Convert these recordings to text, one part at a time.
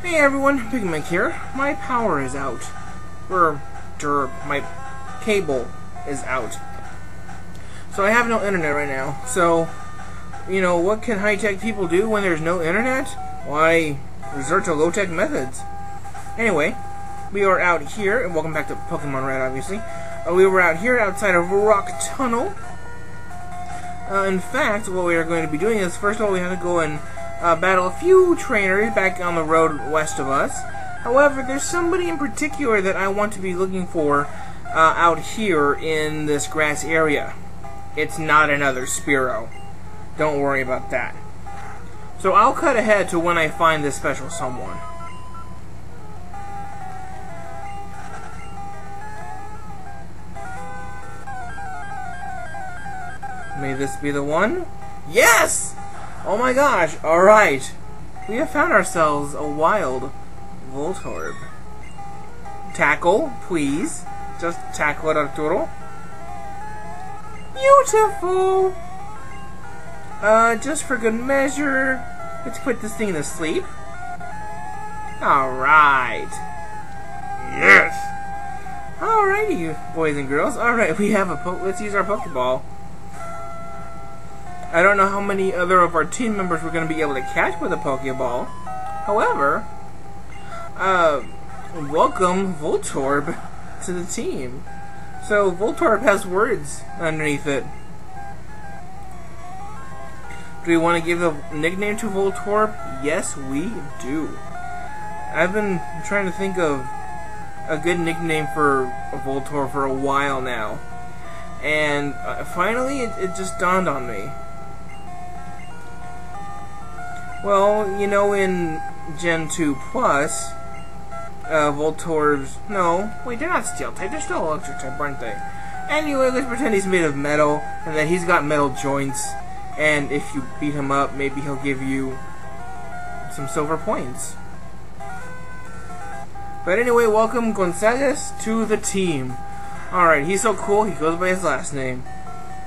Hey everyone, Big Mick here. My power is out. My cable is out. So I have no internet right now. So, what can high-tech people do when there's no internet? Why, resort to low-tech methods. Anyway, we are out here, and welcome back to Pokemon Red, obviously. We were out here outside of Rock Tunnel. In fact, what we are going to be doing is, first of all, we have to go and battle a few trainers back on the road west of us. However, there's somebody in particular that I want to be looking for out here in this grass area. It's not another Spearow. Don't worry about that. So I'll cut ahead to when I find this special someone. May this be the one? Yes! Oh my gosh, alright. We have found ourselves a wild Voltorb. Tackle, please. Just tackle it, Arturo. Beautiful! Just for good measure, let's put this thing to sleep. Alright. Yes! Alrighty, you boys and girls. Alright, we have let's use our Pokeball. I don't know how many other of our team members we're going to be able to catch with a Pokeball. However, welcome Voltorb to the team. So Voltorb has words underneath it. Do we want to give a nickname to Voltorb? Yes, we do. I've been trying to think of a good nickname for Voltorb for a while now. And finally it just dawned on me. Well, in Gen 2 Plus, Voltorbs... No, wait, they're not Steel type, they're still Electric type, aren't they? Anyway, let's pretend he's made of metal, and that he's got metal joints, and if you beat him up, maybe he'll give you some silver points. But anyway, welcome Gonzalez to the team. Alright, he's so cool, he goes by his last name.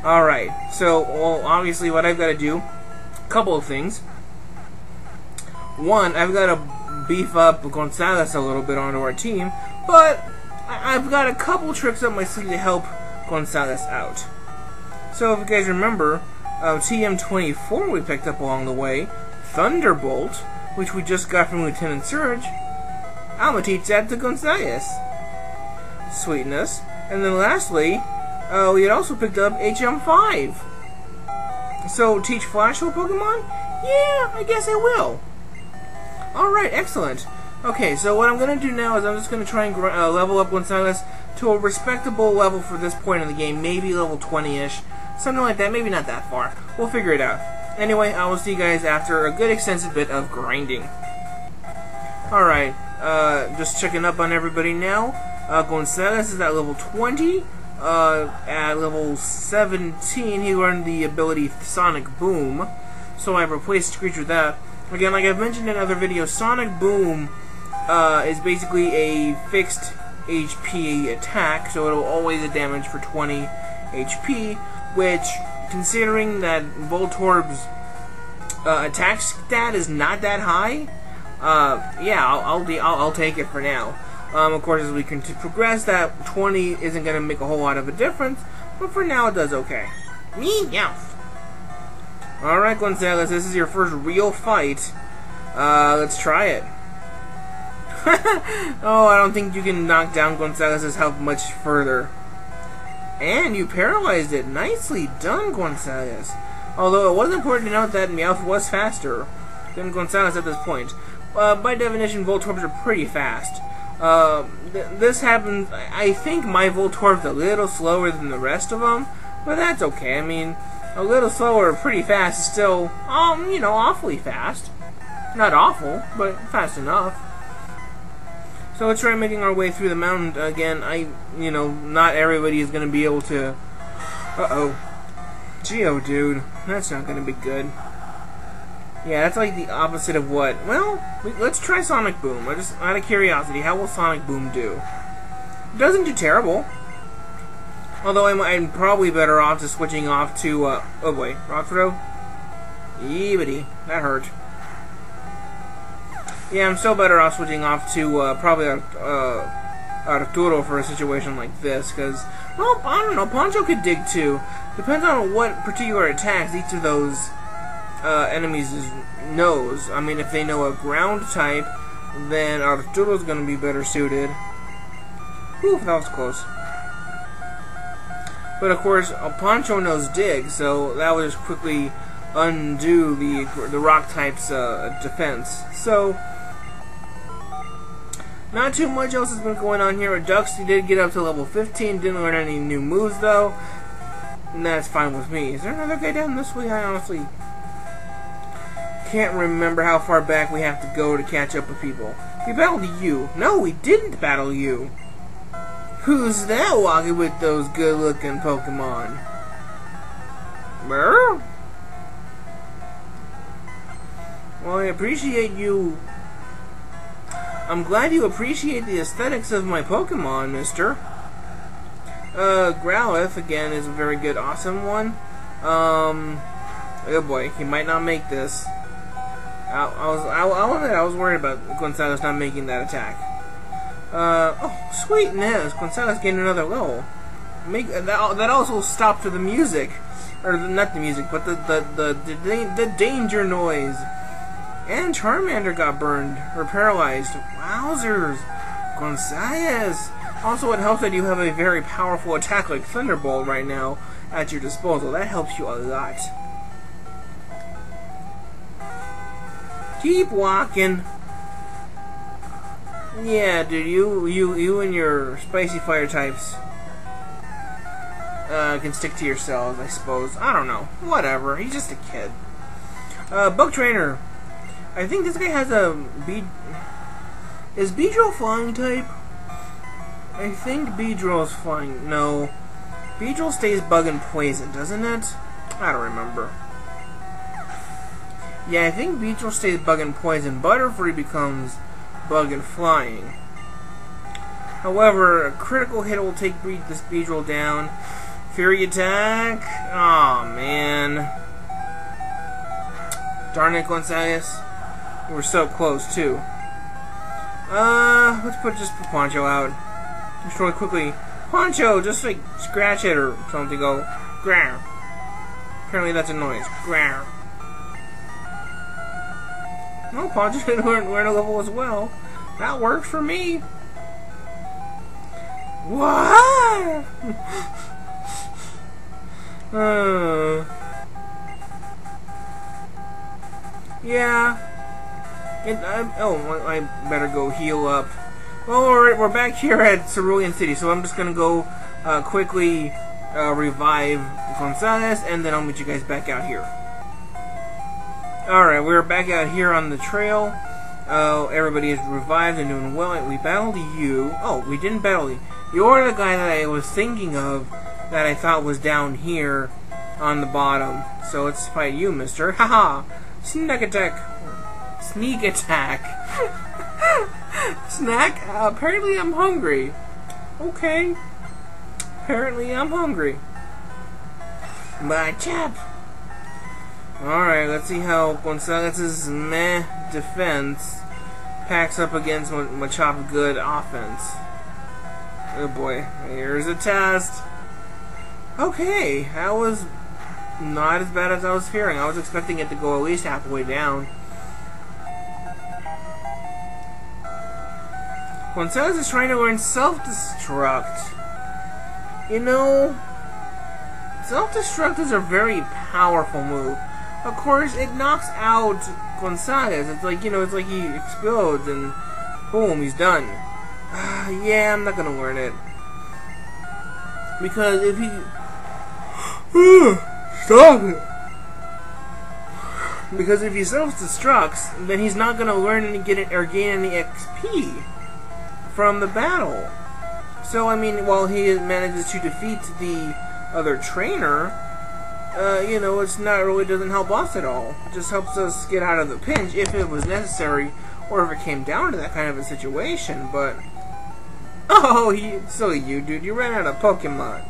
Alright, so, well, obviously what I've got to do, a couple of things. One, I've got to beef up Gonzalez a little bit onto our team, but I've got a couple tricks up my sleeve to help Gonzalez out. So if you guys remember, TM24 we picked up along the way, Thunderbolt, which we just got from Lieutenant Surge, I'm going to teach that to Gonzalez. Sweetness. And then lastly, we had also picked up HM5. So, teach Flash to a Pokemon? Yeah, I guess I will. Alright, excellent. Okay, so what I'm going to do now is I'm just going to try and level up Gonzalez to a respectable level for this point in the game, maybe level 20-ish, something like that, maybe not that far. We'll figure it out. Anyway, I will see you guys after a good extensive bit of grinding. Alright, just checking up on everybody now. Gonzalez is at level 20. At level 17, he learned the ability Sonic Boom, so I've replaced Screech with that. Again, like I've mentioned in other videos, Sonic Boom is basically a fixed HP attack, so it'll always damage for 20 HP, which, considering that Voltorb's attack stat is not that high, yeah, I'll take it for now. Of course, as we can progress, that 20 isn't going to make a whole lot of a difference, but for now it does okay. Meow. Alright, Gonzalez, this is your first real fight. Let's try it. Oh, I don't think you can knock down Gonzalez's health much further. And you paralyzed it. Nicely done, Gonzalez. Although it was important to note that Meowth was faster than Gonzalez at this point. By definition, Voltorbs are pretty fast. This happens... I think my Voltorb's a little slower than the rest of them, but that's okay. I mean, a little slower, pretty fast is still, awfully fast. Not awful, but fast enough. So let's try making our way through the mountain again. Not everybody is going to be able to... Uh-oh. Geodude. That's not going to be good. Yeah, that's like the opposite of what... Well, let's try Sonic Boom. Just out of curiosity, how will Sonic Boom do? It doesn't do terrible. Although I'm probably better off just switching off to, oh boy, Rock Throw? Eebity, that hurt. Yeah, I'm still better off switching off to probably Arturo for a situation like this, because, well, I don't know, Poncho could dig too. Depends on what particular attacks each of those enemies knows. I mean, if they know a ground type, then Arturo's going to be better suited. Whew, that was close. But of course, Poncho knows dig, so that would just quickly undo the rock type's defense. So, not too much else has been going on here. Duxty did get up to level 15, didn't learn any new moves though, and that's fine with me. Is there another guy down this way? I honestly can't remember how far back we have to go to catch up with people. We battled you. No, we didn't battle you. Who's that walking with those good-looking Pokemon? Brr? Well, I appreciate you. I'm glad you appreciate the aesthetics of my Pokemon, mister. Growlithe, again, is a very good, awesome one. Oh boy, he might not make this. I was worried about Gonzalez not making that attack. Oh, sweetness! Gonzalez gained another level. That also stopped the music, or not the music, but the danger noise. And Charmander got burned or paralyzed. Wowzers! Gonzalez. Also, it helps that you have a very powerful attack like Thunderbolt right now at your disposal. That helps you a lot. Keep walking. Yeah, dude, you and your spicy fire types can stick to yourselves, I suppose. I don't know. Whatever. He's just a kid. Bug Trainer. I think this guy has a Is Beedrill flying type? I think Beedrill's flying. No. Beedrill stays bug and poison, doesn't it? I don't remember. Yeah, I think Beedrill stays bug and poison. Butterfree becomes bug and flying. However, a critical hit will take this Beedrill down. Fury attack. Aw, man. Darn it, Gonzalez. You were so close, too. Let's put Poncho out. Destroy quickly. Poncho, just like scratch it or something. Go. Growl. Apparently that's a noise. Growl. No, Poncho didn't learn a level as well. That worked for me. What? Yeah. I better go heal up. Well, we're back here at Cerulean City, so I'm just gonna go quickly revive Gonzalez, and then I'll meet you guys back out here. Alright, we're back out here on the trail. Everybody is revived and doing well. We battled you. Oh, we didn't battle you. You're the guy that I was thinking of that I thought was down here on the bottom. So let's fight you, mister. Haha! Sneak attack. Sneak attack. Snack? Apparently I'm hungry. Okay. Apparently I'm hungry. Bye, chap. Alright, let's see how Gonzalez's meh defense packs up against Machops' good offense. Oh boy, here's a test. Okay, that was not as bad as I was fearing. I was expecting it to go at least halfway down. Gonzalez is trying to learn self-destruct. You know, self-destruct is a very powerful move. Of course, it knocks out Gonzalez. It's like, you know, it's like he explodes and boom, he's done. Yeah, I'm not gonna learn it. Because if he... Stop it! Because if he self-destructs, then he's not gonna learn and gain any XP from the battle. So, I mean, while he manages to defeat the other trainer, you know, it's not really doesn't help us at all. It just helps us get out of the pinch if it was necessary, or if it came down to that kind of a situation. But oh, silly you, dude! You ran out of Pokemon.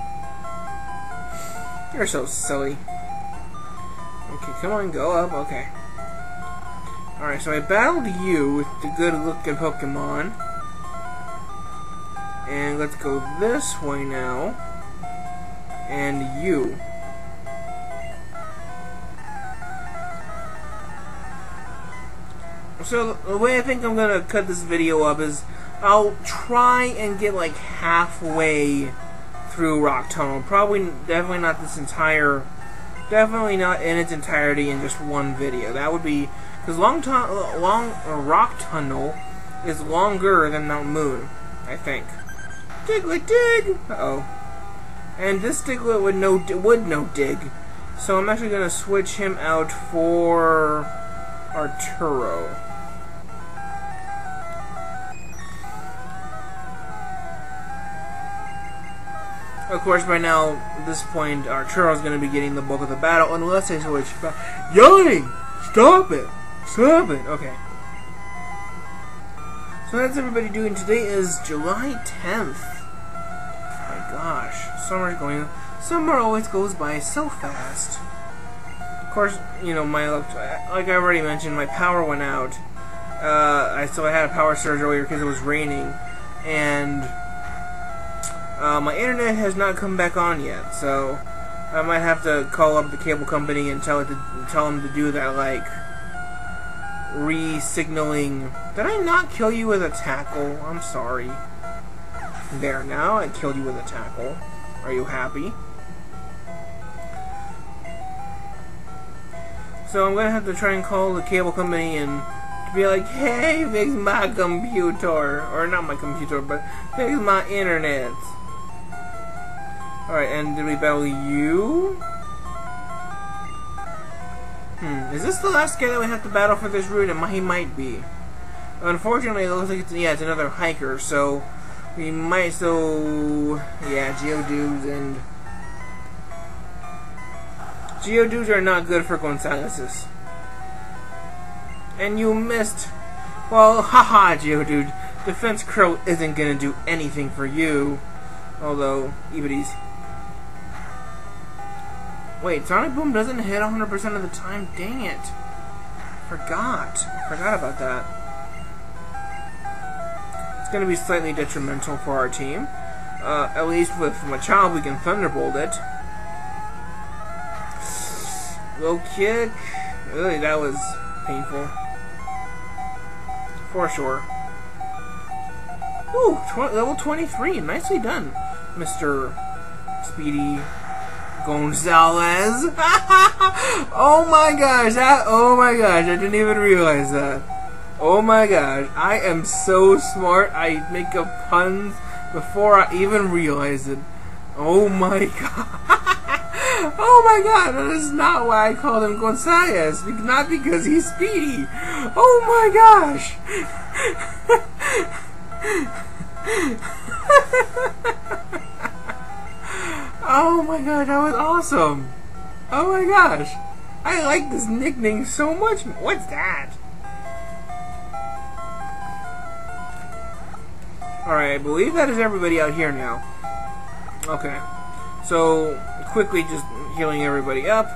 You're so silly. Okay, come on, go up. Okay. Alright, so I battled you with the good-looking Pokemon. And let's go this way now. And you. So the way I think I'm gonna cut this video up is I'll try and get like halfway through Rock Tunnel. Definitely not this entire, definitely not in its entirety in just one video. That would be, because Rock Tunnel is longer than Mount Moon, I think. Diglett, dig! Uh-oh. And this Diglett would no dig. So I'm actually gonna switch him out for Arturo. Of course, by now, at this point, Arturo's going to be getting the bulk of the battle, unless I switch back. Yelling! Stop it! Stop it! Okay. So that's everybody doing. Today is July 10th. My gosh. Summer always goes by so fast. Of course, you know, like I already mentioned, my power went out. So I had a power surge earlier because it was raining. And my internet has not come back on yet, so I might have to call up the cable company and tell them to do that, like, re-signaling. Did I not kill you with a tackle? I'm sorry. There, now I killed you with a tackle. Are you happy? So I'm gonna have to try and call the cable company and be like, hey, fix my computer. Or not my computer, but fix my internet. Alright, and did we battle you? Is this the last guy that we have to battle for this route? He might be. Unfortunately, it looks like it's another hiker, so we might Geodudes Geodudes are not good for Gonzalez's. And you missed. Well, haha, Geodude. Defense Curl isn't gonna do anything for you. Although, Evities. Wait, Sonic Boom doesn't hit 100% of the time? Dang it. Forgot about that. It's going to be slightly detrimental for our team. At least with Machop, we can Thunderbolt it. Low kick. Really, that was painful. For sure. Ooh, level 23. Nicely done, Mr. Speedy Gonzalez. Oh my gosh, I didn't even realize that. Oh my gosh, I am so smart. I make up puns before I even realize it. Oh my god. Oh my god, that is not why I called him Gonzalez. Not because he's speedy. Oh my gosh. Oh my god, that was awesome. Oh my gosh. I like this nickname so much. What's that? Alright, I believe that is everybody out here now. Okay. So, quickly just healing everybody up.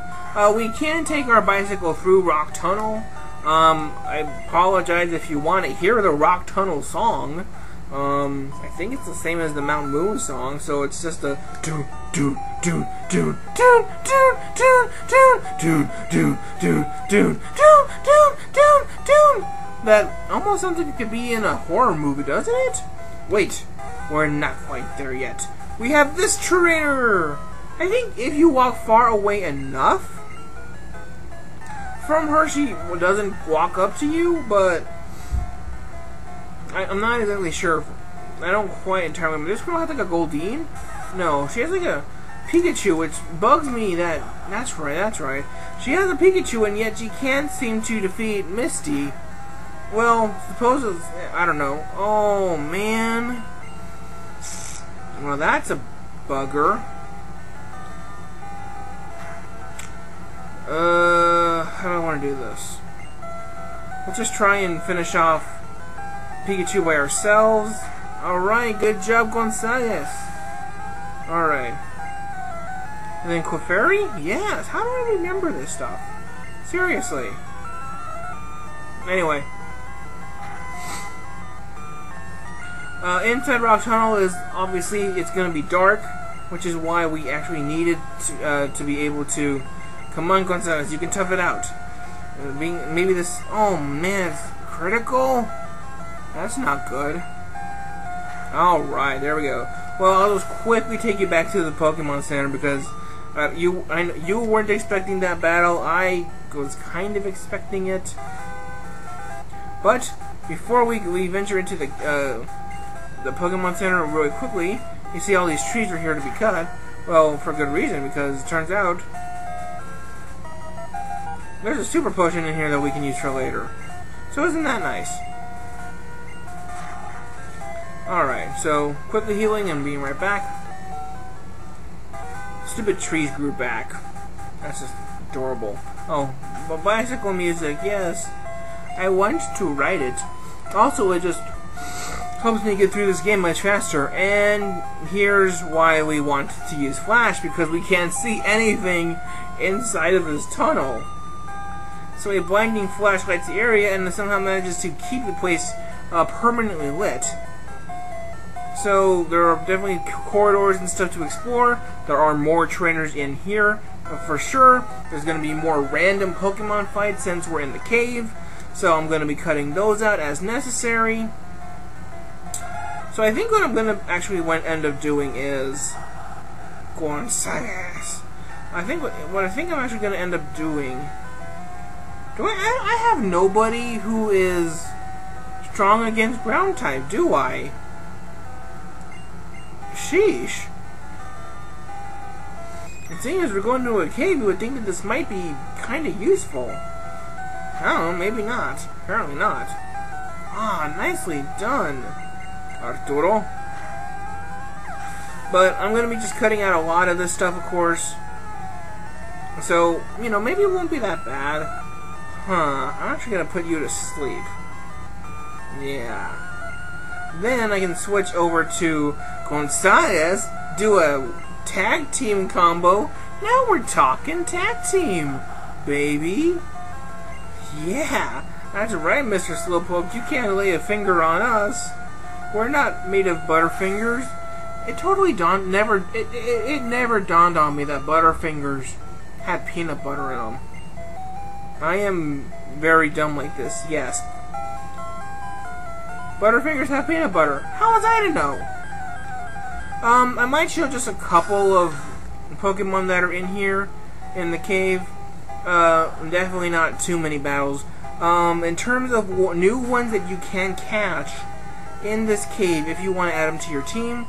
We can take our bicycle through Rock Tunnel. I apologize if you want to hear the Rock Tunnel song. I think it's the same as the Mount Moon song, so it's just a doon doon doon doon doon doon doon doon doon doon doon doon doon doon doon. That almost sounds like it could be in a horror movie, doesn't it? Wait, we're not quite there yet. We have this trainer. I think if you walk far away enough from her, she doesn't walk up to you, but I'm not exactly sure. I don't quite entirely remember. Does this girl have like a Goldeen? No, she has like a Pikachu, which bugs me. That's right. She has a Pikachu, and yet she can't seem to defeat Misty. Well, suppose it's, I don't know. Oh man. Well, that's a bugger. How do I want to do this? Let's just try and finish off Pikachu by ourselves. Alright, good job, Gonzalez. Alright. And then Clefairy? Yes, how do I remember this stuff? Seriously. Anyway. Inside Rock Tunnel is obviously it's going to be dark, which is why we actually needed to be able to. Come on, Gonzalez, you can tough it out. Maybe this. Oh man, it's critical. That's not good. All right, there we go. Well, I'll just quickly take you back to the Pokemon Center because you weren't expecting that battle. I was kind of expecting it, but before we venture into the Pokemon Center really quickly, you see all these trees are here to be cut. Well, for good reason, because it turns out there's a super potion in here that we can use for later. So isn't that nice? Alright, so quickly healing and being right back. Stupid trees grew back. That's just adorable. Oh, but bicycle music, yes. I want to write it. Also, it just helps me get through this game much faster. And here's why we want to use Flash, because we can't see anything inside of this tunnel. So a blinding flash lights the area and somehow manages to keep the place permanently lit. So there are definitely corridors and stuff to explore. There are more trainers in here, for sure. There's going to be more random Pokemon fights since we're in the cave. So I'm going to be cutting those out as necessary. So I think what I'm going to actually end up doing is Gonzalez. I think what I think I'm actually going to end up doing. I have nobody who is strong against ground type, do I? Sheesh. And seeing as we're going to a cave, you would think that this might be kind of useful. I don't know, maybe not. Apparently not. Ah, nicely done, Arturo. But I'm going to be just cutting out a lot of this stuff, of course. So, you know, maybe it won't be that bad. Huh, I'm actually going to put you to sleep. Yeah. Then I can switch over to Gonzalez, do a tag team combo. Now we're talking tag team, baby. Yeah, that's right, Mr. Slowpoke. You can't lay a finger on us. We're not made of Butterfingers. It totally it never dawned on me that Butterfingers had peanut butter in them. I am very dumb like this, yes. Butterfingers have peanut butter. How was I to know? I might show just a couple of Pokemon that are in here in the cave. Definitely not too many battles. In terms of new ones that you can catch in this cave, if you want to add them to your team,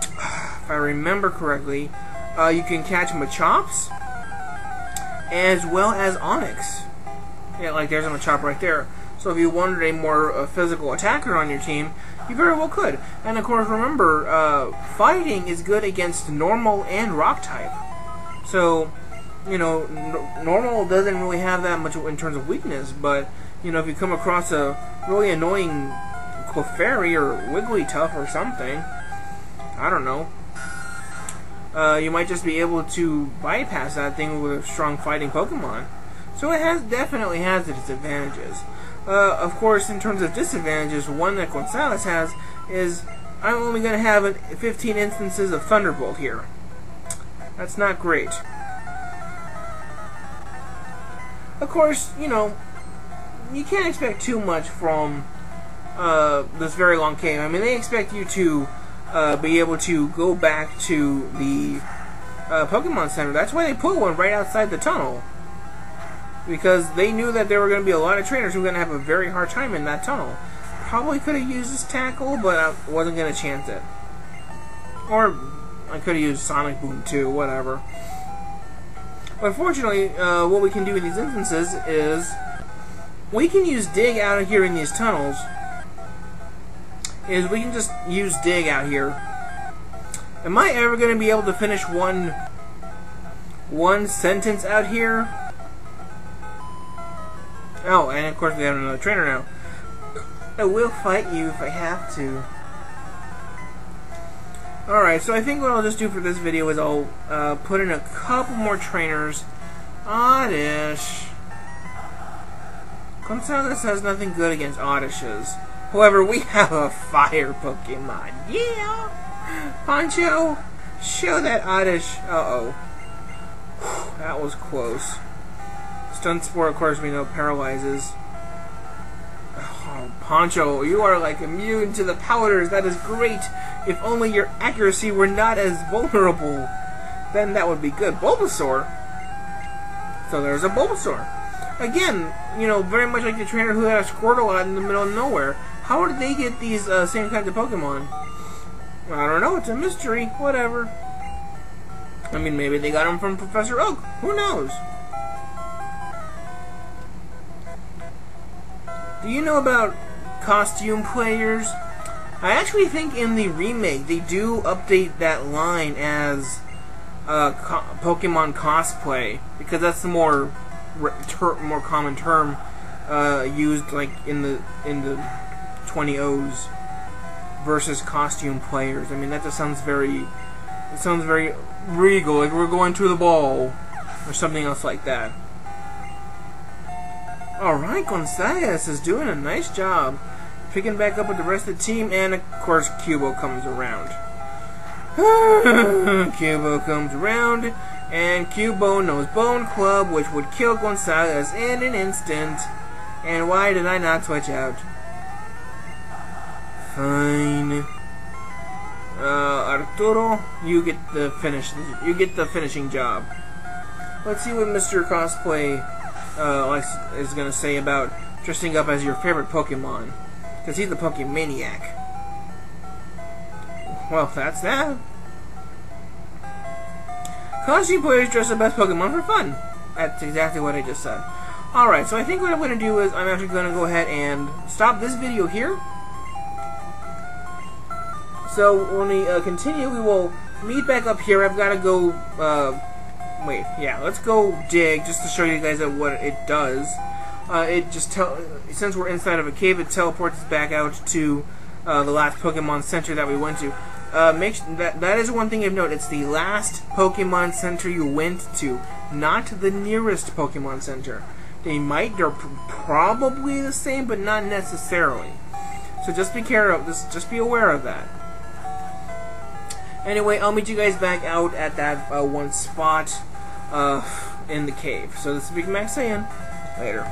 if I remember correctly, you can catch Machops as well as Onix. Yeah, like there's a Machop right there. So if you wanted a more physical attacker on your team, you very well could. And of course, remember, fighting is good against normal and rock type. So, you know, normal doesn't really have that much in terms of weakness, but, you know, if you come across a really annoying Clefairy or Wigglytuff or something, I don't know, you might just be able to bypass that thing with a strong fighting Pokemon. So it definitely has its advantages. Of course, in terms of disadvantages, one that Gonzalez has is I'm only going to have 15 instances of Thunderbolt here. That's not great. Of course, you know, you can't expect too much from this very long cave. I mean, they expect you to be able to go back to the Pokemon Center. That's why they put one right outside the tunnel. Because they knew that there were going to be a lot of trainers who were going to have a very hard time in that tunnel. Probably could have used this tackle, but I wasn't going to chance it. Or I could have used Sonic Boom too, whatever. But fortunately, what we can do in these instances is we can use Dig out of here in these tunnels. We can just use Dig out here. Am I ever going to be able to finish one sentence out here? Oh, and of course we have another trainer now. I will fight you if I have to. Alright, so I think what I'll just do for this video is I'll put in a couple more trainers. Oddish. Gonzalez has nothing good against Oddishes. However, we have a fire Pokemon. Yeah! Poncho, show that Oddish. Uh-oh. That was close. Stun Spore, of course, we know paralyzes. Oh, Poncho, you are like immune to the powders. That is great. If only your accuracy were not as vulnerable, then that would be good. Bulbasaur. So there's a Bulbasaur. Again, you know, very much like the trainer who had a Squirtle out in the middle of nowhere. How did they get these same kinds of Pokemon? I don't know. It's a mystery. Whatever. I mean, maybe they got them from Professor Oak. Who knows? Do you know about costume players? I actually think in the remake they do update that line as Pokemon cosplay, because that's the more common term used like in the 20s versus costume players. I mean, that just sounds very regal, like we're going to the ball or something else like that. Alright, Gonzalez is doing a nice job picking back up with the rest of the team, and of course Cubo comes around. Cubo comes around, and Cubo knows Bone Club, which would kill Gonzalez in an instant. And why did I not switch out? Fine. Arturo, you get the finishing job. Let's see what Mr. Cosplay is gonna say about dressing up as your favorite Pokemon, because he's the Pokemaniac. Well, that's that. Costume players dress up as Pokemon for fun. That's exactly what I just said. Alright, so I think what I'm going to do is I'm actually going to go ahead and stop this video here. So when we continue, we will meet back up here. I've got to go, let's go dig just to show you guys what it does. Since we're inside of a cave, it teleports us back out to the last Pokemon Center that we went to. That is one thing of note. It's the last Pokemon Center you went to, not the nearest Pokemon Center. They're probably the same, but not necessarily. So just be aware of that. Anyway, I'll meet you guys back out at that one spot in the cave. So this is Big Max saying, later.